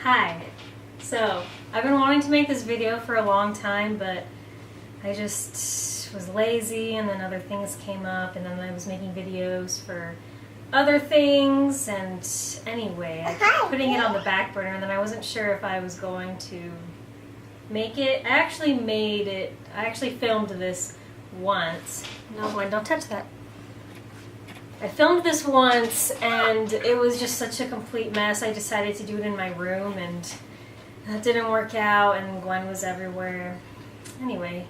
Hi. So, I've been wanting to make this video for a long time, but I just was lazy and then other things came up and then I was making videos for other things, and anyway, I kept putting it on the back burner and then I wasn't sure if I was going to make it. I actually filmed this once. No, Gwen, don't touch that. I filmed this once and it was just such a complete mess. I decided to do it in my room and that didn't work out and Gwen was everywhere. Anyway,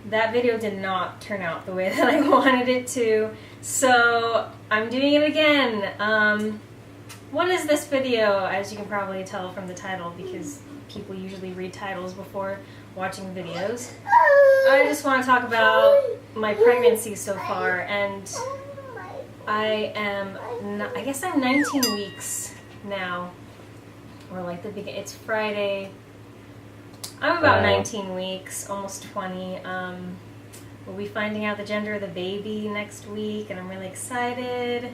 that video did not turn out the way that I wanted it to, so I'm doing it again. What is this video? As you can probably tell from the title, because people usually read titles before watching videos. I just want to talk about my pregnancy so far, and I guess I'm 19 weeks now, or like it's Friday. I'm about 19 weeks, almost 20. We'll be finding out the gender of the baby next week, and I'm really excited.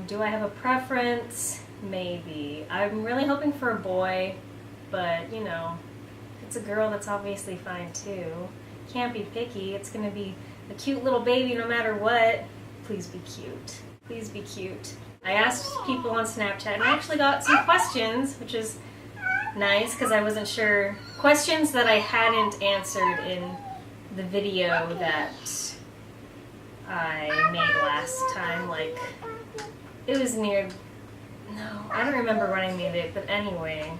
Do I have a preference? Maybe. I'm really hoping for a boy, but you know, if it's a girl, that's obviously fine too. Can't be picky. It's gonna be a cute little baby no matter what. Please be cute. Please be cute. I asked people on Snapchat and I actually got some questions, which is nice because I wasn't sure. Questions that I hadn't answered in the video that I made last time. Like, it was near... No, I don't remember when I made it, but anyway.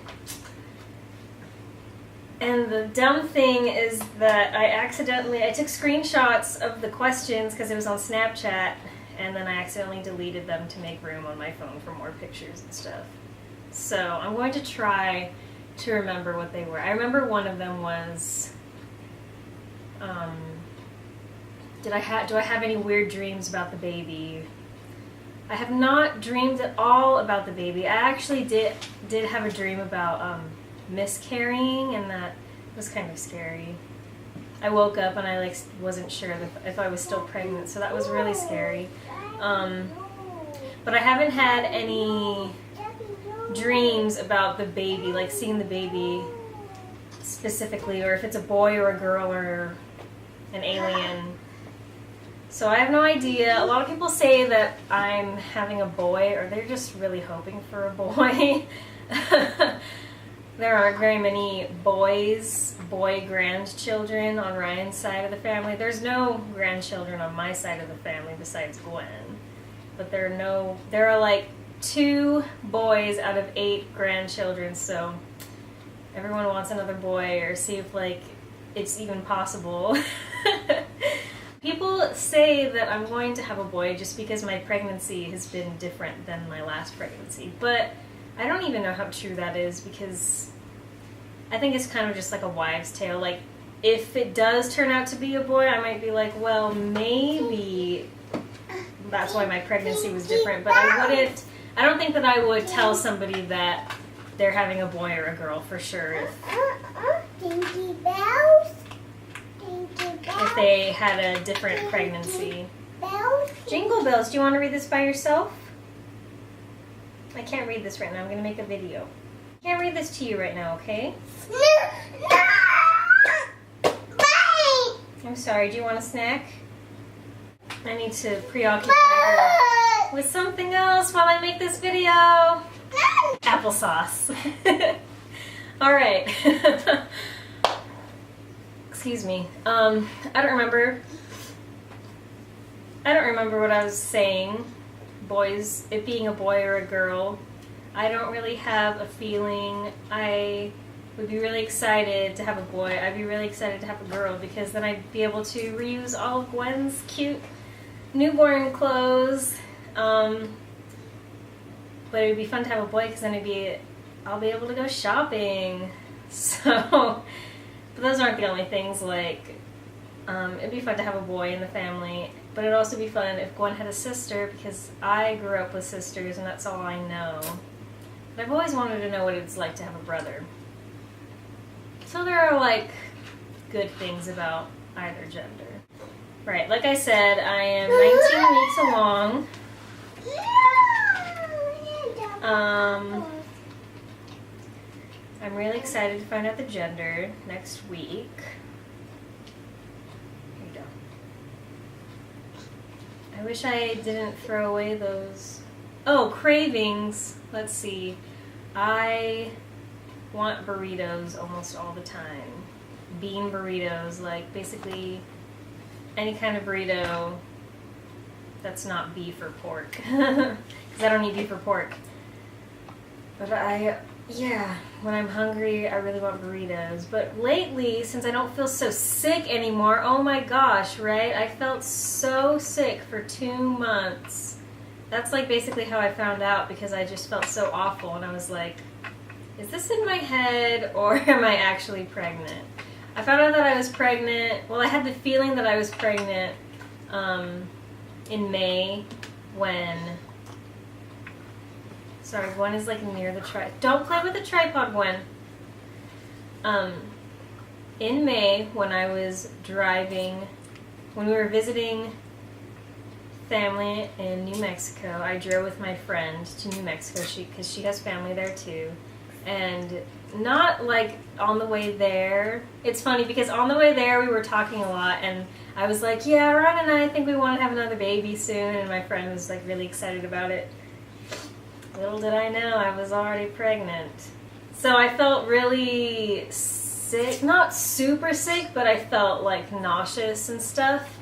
And the dumb thing is that I took screenshots of the questions because it was on Snapchat, and then I accidentally deleted them to make room on my phone for more pictures and stuff. So I'm going to try to remember what they were. I remember one of them was, do I have any weird dreams about the baby? I have not dreamed at all about the baby. I actually did have a dream about miscarrying, and that was kind of scary. I woke up and I wasn't sure if I was still pregnant, so that was really scary. But I haven't had any dreams about the baby, like seeing the baby specifically, or if it's a boy or a girl or an alien. So I have no idea. A lot of people say that I'm having a boy, or they're just really hoping for a boy. There aren't very many boy grandchildren on Ryan's side of the family. There's no grandchildren on my side of the family besides Gwen. But there are like 2 boys out of 8 grandchildren, so everyone wants another boy, or see if like it's even possible. People say that I'm going to have a boy just because my pregnancy has been different than my last pregnancy, but I don't even know how true that is, because I think it's kind of just like a wives' tale. Like, if it does turn out to be a boy, I might be like, well, maybe that's why my pregnancy was different, but I don't think that I would tell somebody that they're having a boy or a girl for sure if they had a different pregnancy. Jingle bells, do you want to read this by yourself? I can't read this right now. I'm going to make a video. I can't read this to you right now, okay? I'm sorry. Do you want a snack? I need to preoccupy her with something else while I make this video. Applesauce. All right. Excuse me. I don't remember what I was saying. Boys, it being a boy or a girl, I don't really have a feeling. I would be really excited to have a boy. I'd be really excited to have a girl, because then I'd be able to reuse all of Gwen's cute newborn clothes. But it would be fun to have a boy, because then I'll be able to go shopping. So, but those aren't the only things. Like, it'd be fun to have a boy in the family. But it'd also be fun if Gwen had a sister, because I grew up with sisters and that's all I know. But I've always wanted to know what it's like to have a brother. So there are like good things about either gender. Right, like I said, I am 19 weeks along. I'm really excited to find out the gender next week. Here you go. I wish I didn't throw away those. Oh, cravings. Let's see. I want burritos almost all the time. Bean burritos, like basically any kind of burrito that's not beef or pork. Because I don't eat beef or pork. But yeah, when I'm hungry, I really want burritos. But lately, since I don't feel so sick anymore, oh my gosh, right? I felt so sick for 2 months. That's like basically how I found out, because I just felt so awful, and I was like, is this in my head or am I actually pregnant? I found out that I was pregnant. Well, I had the feeling that I was pregnant in May when... Sorry, Gwen is like near the Don't play with the tripod, Gwen. In May, when I was driving, when we were visiting family in New Mexico, I drove with my friend to New Mexico because she has family there too. And not like on the way there. It's funny because on the way there we were talking a lot, and I was like, yeah, Ryan and I think we want to have another baby soon, and my friend was like really excited about it. Little did I know I was already pregnant. So I felt really sick, not super sick, but I felt like nauseous and stuff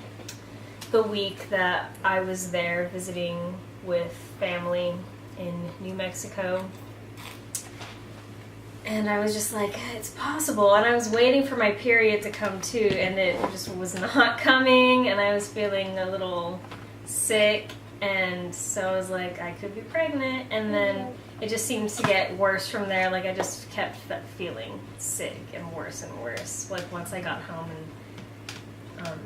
the week that I was there visiting with family in New Mexico. And I was just like, it's possible. And I was waiting for my period to come too, and it just was not coming, and I was feeling a little sick. And so I was like, I could be pregnant, and then it just seemed to get worse from there. Like I just kept feeling sick and worse, like once I got home. And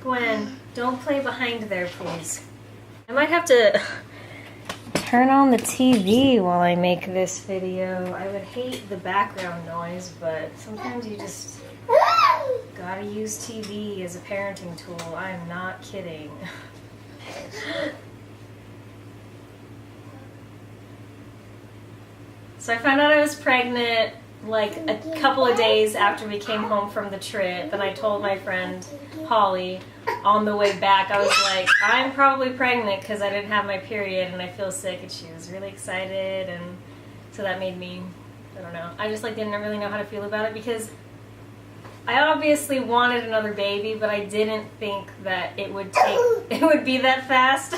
Gwen, don't play behind there, please. I might have to turn on the TV while I make this video. I would hate the background noise, but sometimes you just gotta use TV as a parenting tool. I'm not kidding. So I found out I was pregnant like a couple of days after we came home from the trip, and I told my friend Holly on the way back, I was like, I'm probably pregnant because I didn't have my period and I feel sick, and she was really excited, and so that made me, I don't know, I just like didn't really know how to feel about it, because I obviously wanted another baby, but I didn't think that it would be that fast.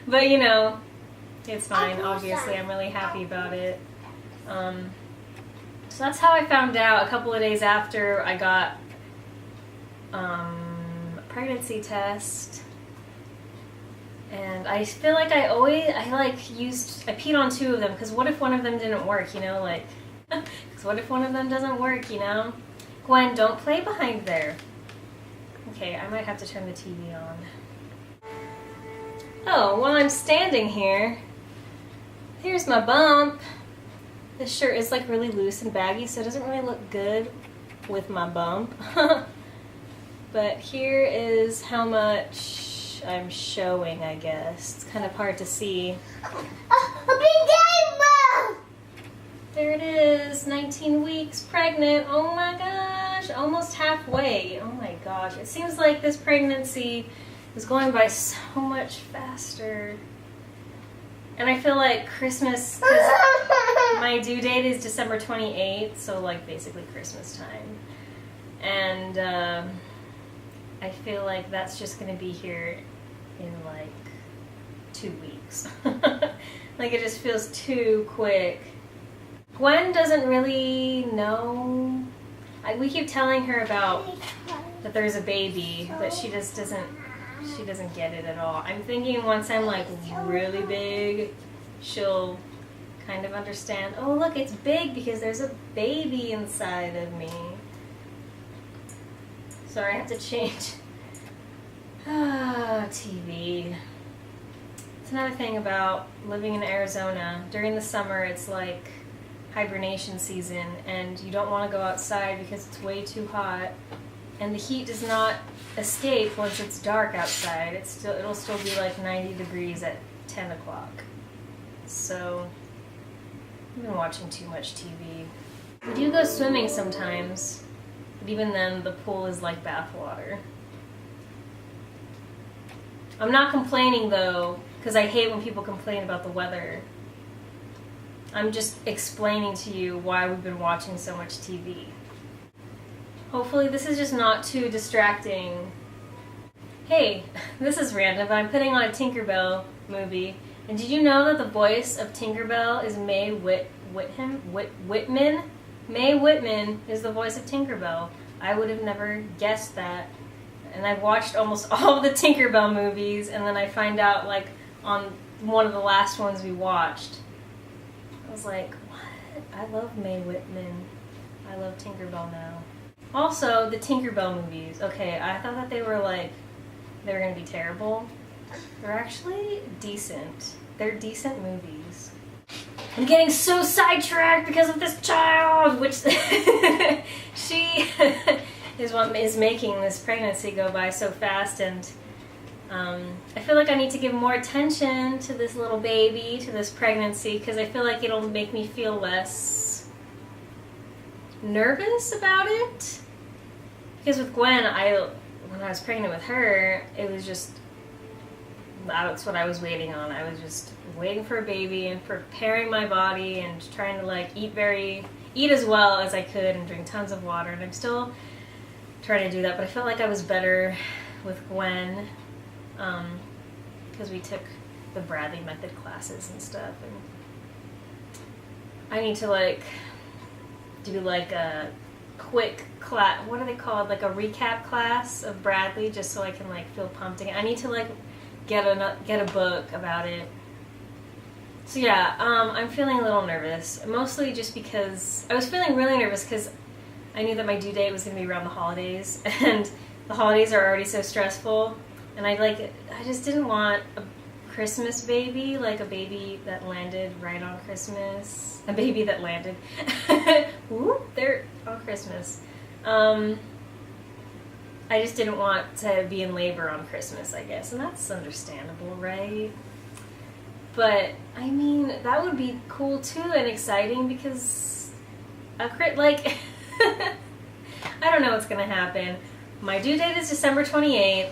But you know, it's fine. Obviously, I'm really happy about it. So that's how I found out. A couple of days after I got a pregnancy test, and I feel like I peed on 2 of them, because what if one of them didn't work, you know, like, because what if one of them doesn't work, you know? Gwen, don't play behind there. Okay, I might have to turn the TV on. Oh, while I'm standing here, here's my bump. This shirt is like really loose and baggy, so it doesn't really look good with my bump. But here is how much I'm showing, I guess. It's kind of hard to see. There it is, 19 weeks pregnant. Oh my gosh, almost halfway. Oh my gosh, it seems like this pregnancy is going by so much faster. And I feel like Christmas, because my due date is December 28th, so like basically Christmas time. And I feel like that's just going to be here in like 2 weeks. Like it just feels too quick. Gwen doesn't really know. We keep telling her about that there's a baby, but she just doesn't get it at all. I'm thinking once I'm like really big, she'll kind of understand, oh look, it's big because there's a baby inside of me. Sorry, I have to change. TV. It's another thing about living in Arizona. During the summer, it's like hibernation season, and you don't want to go outside because it's way too hot, and the heat does not escape once it's dark outside. It'll still be like 90 degrees at 10 o'clock. So I've been watching too much TV. We do go swimming sometimes, but even then the pool is like bathwater. I'm not complaining though, because I hate when people complain about the weather. I'm just explaining to you why we've been watching so much TV. Hopefully this is just not too distracting. Hey, this is random, but I'm putting on a Tinkerbell movie. And did you know that the voice of Tinkerbell is Mae Whitman? Mae Whitman is the voice of Tinkerbell. I would have never guessed that. And I've watched almost all of the Tinkerbell movies, and then I find out, like, on one of the last ones we watched. I was like, what? I love Mae Whitman. I love Tinkerbell now. Also, the Tinkerbell movies. Okay, I thought that they were gonna be terrible. They're actually decent. They're decent movies. I'm getting so sidetracked because of this child, which she is making this pregnancy go by so fast, and I feel like I need to give more attention to this little baby, to this pregnancy, because I feel like it'll make me feel less nervous about it. Because with Gwen, when I was pregnant with her, it was just, that's what I was waiting on. I was just waiting for a baby and preparing my body and trying to like eat as well as I could and drink tons of water, and I'm still trying to do that, but I felt like I was better with Gwen because we took the Bradley method classes and stuff, and I need to do a quick class, what are they called, like a recap class of Bradley, just so I can feel pumped again. I need to get a book about it. So yeah, I'm feeling a little nervous, mostly just because I was feeling really nervous because I knew that my due date was going to be around the holidays, and the holidays are already so stressful, and I just didn't want a Christmas baby, like a baby that landed right on Christmas. A baby that landed. Whoop, they're on Christmas. I just didn't want to be in labor on Christmas, I guess, and that's understandable, right? But, I mean, that would be cool too and exciting because I don't know what's going to happen. My due date is December 28th,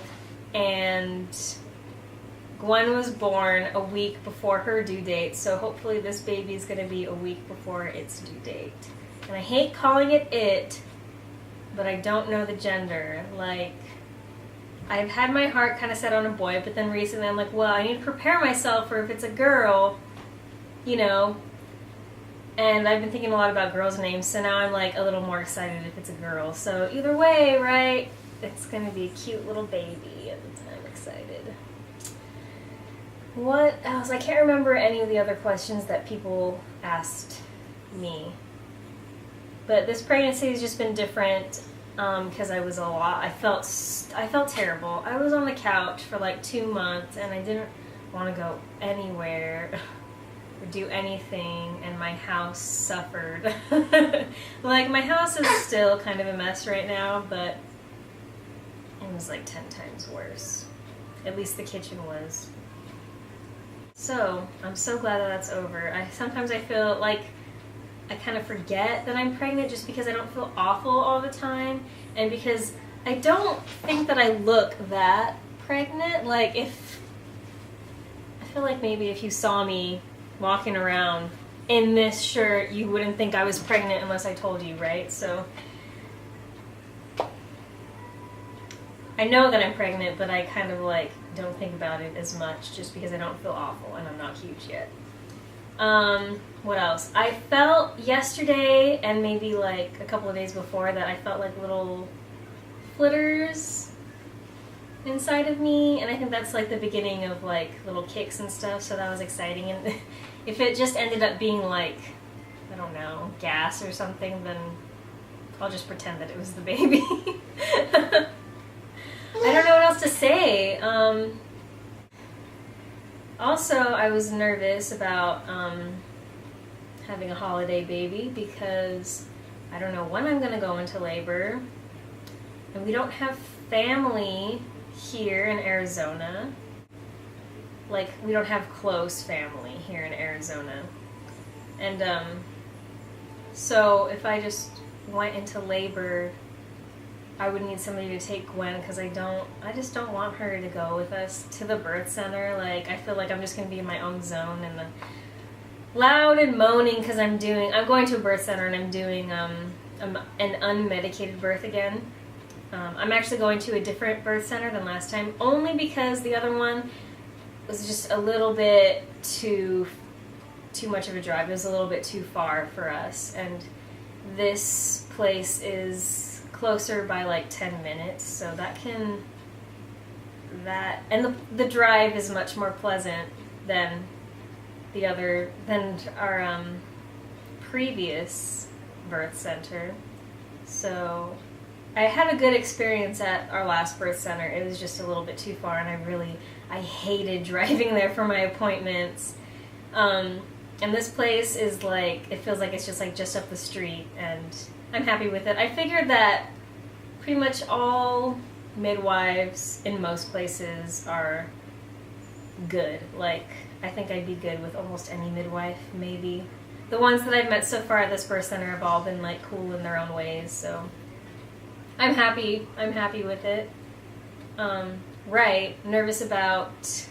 and Gwen was born a week before her due date, so hopefully this baby is going to be a week before its due date. And I hate calling it, but I don't know the gender. I've had my heart kind of set on a boy, but then recently I'm like, well, I need to prepare myself for if it's a girl, and I've been thinking a lot about girls' names, so now I'm a little more excited if it's a girl. So either way, right, it's going to be a cute little baby, and I'm excited. What else? I can't remember any of the other questions that people asked me. But this pregnancy has just been different because I felt terrible. I was on the couch for 2 months, and I didn't want to go anywhere or do anything, and my house suffered. My house is still kind of a mess right now, but it was 10 times worse. At least the kitchen was. So, I'm so glad that that's over. Sometimes I feel like I kind of forget that I'm pregnant just because I don't feel awful all the time, and because I don't think that I look that pregnant. I feel like maybe if you saw me walking around in this shirt, you wouldn't think I was pregnant unless I told you, right? So I know that I'm pregnant, but I kind of don't think about it as much just because I don't feel awful and I'm not huge yet. What else? I felt yesterday and maybe a couple of days before that I felt little flitters inside of me, and I think that's the beginning of little kicks and stuff, so that was exciting. And if it just ended up being I don't know, gas or something, then I'll just pretend that it was the baby. I don't know what else to say. Also, I was nervous about having a holiday baby because I don't know when I'm going to go into labor, and we don't have family here in Arizona. We don't have close family here in Arizona. And so if I just went into labor, I would need somebody to take Gwen, because I just don't want her to go with us to the birth center. Like, I feel like I'm just going to be in my own zone, and loud and moaning because I'm going to a birth center and I'm doing an unmedicated birth again. I'm actually going to a different birth center than last time, only because the other one was just a little bit too much of a drive. It was a little bit too far for us, and this place is closer by like 10 minutes, so and the drive is much more pleasant than our previous birth center. So I had a good experience at our last birth center. It was just a little bit too far, and I hated driving there for my appointments. And this place is like, it feels like it's just up the street, and I'm happy with it. I figured that pretty much all midwives in most places are good. Like, I think I'd be good with almost any midwife, maybe. The ones that I've met so far at this birth center have all been like cool in their own ways, so I'm happy with it. Right, nervous about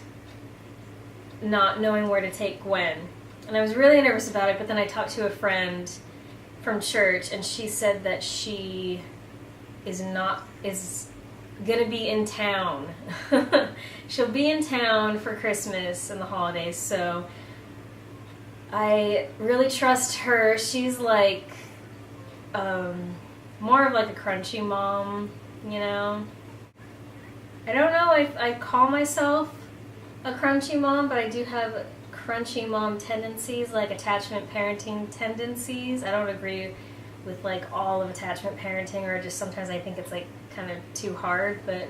not knowing where to take Gwen. And I was really nervous about it, but then I talked to a friend from church, and she said that she is gonna be in town. She'll be in town for Christmas and the holidays, so I really trust her. She's like more of like a crunchy mom, you know. I don't know if I call myself a crunchy mom, but I do have crunchy mom tendencies, like attachment parenting tendencies. I don't agree with like all of attachment parenting, or just sometimes I think it's like kind of too hard, but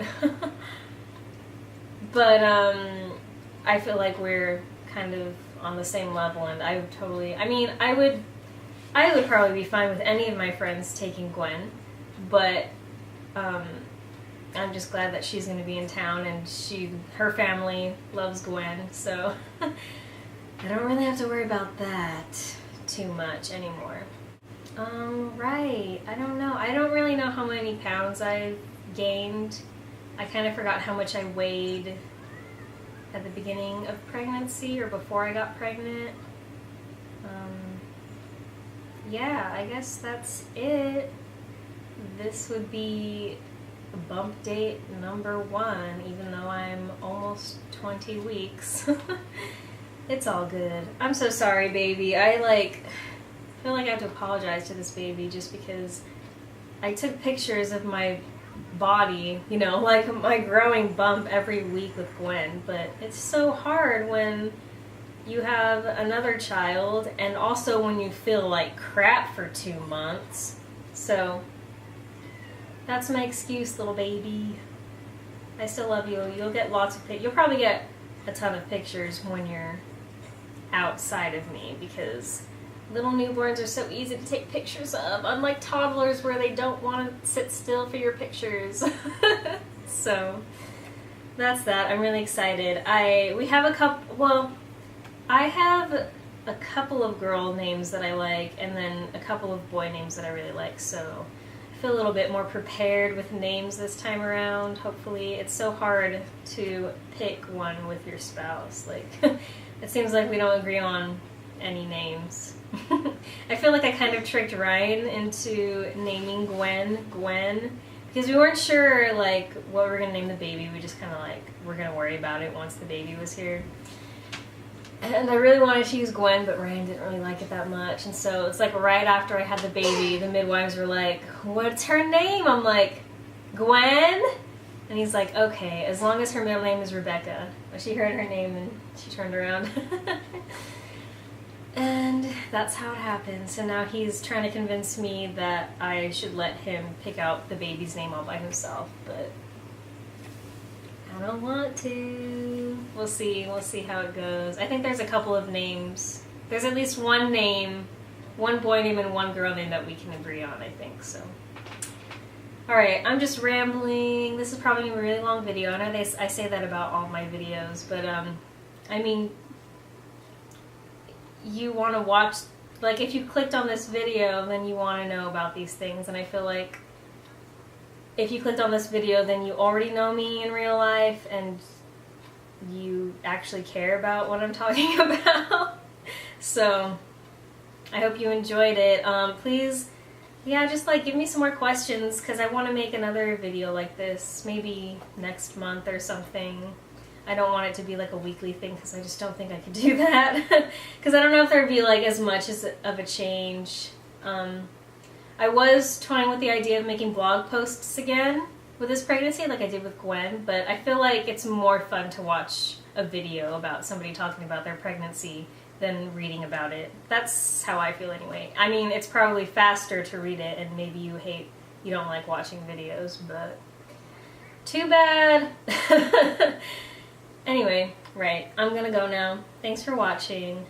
I feel like we're kind of on the same level, and I would probably be fine with any of my friends taking Gwen, but I'm just glad that she's going to be in town, and her family loves Gwen, so I don't really have to worry about that too much anymore. Right, I don't know. I don't really know how many pounds I've gained. I kind of forgot how much I weighed at the beginning of pregnancy or before I got pregnant. Yeah, I guess that's it. This would be bump date number 1, even though I'm almost 20 weeks. It's all good. I'm so sorry, baby. I feel like I have to apologize to this baby just because I took pictures of my body, you know, like my growing bump every week with Gwen, but it's so hard when you have another child, and also when you feel like crap for 2 months. So that's my excuse, little baby. I still love you. You'll get lots of you'll probably get a ton of pictures when you're outside of me, because little newborns are so easy to take pictures of, unlike toddlers where they don't want to sit still for your pictures. So that's that. I'm really excited. I have a couple of girl names that I like, and then a couple of boy names that I really like, so I feel a little bit more prepared with names this time around, hopefully. It's so hard to pick one with your spouse. Like, it seems like we don't agree on any names. I feel like I kind of tricked Ryan into naming Gwen, because we weren't sure like what we were gonna name the baby. We just kind of like, we're gonna worry about it once the baby was here. And I really wanted to use Gwen, but Ryan didn't really like it that much. And so it's like right after I had the baby, the midwives were like, "What's her name?" I'm like, "Gwen?" And he's like, "Okay, as long as her middle name is Rebecca." But she heard her name and she turned around. And that's how it happened. So now he's trying to convince me that I should let him pick out the baby's name all by himself, but I don't want to. We'll see how it goes. I think there's a couple of names. There's at least one name, one boy name and one girl name that we can agree on, I think, so. Alright, I'm just rambling. This is probably a really long video. I know I say that about all my videos, but I mean, you want to watch Like, if you clicked on this video, then you want to know about these things, and I feel like if you clicked on this video, then you already know me in real life, and you actually care about what I'm talking about. So, I hope you enjoyed it. Please, yeah, just like give me some more questions, because I want to make another video like this, maybe next month or something. I don't want it to be like a weekly thing, because I just don't think I could do that. Because I don't know if there'd be like as much of a change. I was toying with the idea of making blog posts again with this pregnancy, like I did with Gwen, but I feel like it's more fun to watch a video about somebody talking about their pregnancy than reading about it. That's how I feel anyway. I mean, it's probably faster to read it, and maybe you don't like watching videos, but too bad. Anyway, right, I'm gonna go now. Thanks for watching.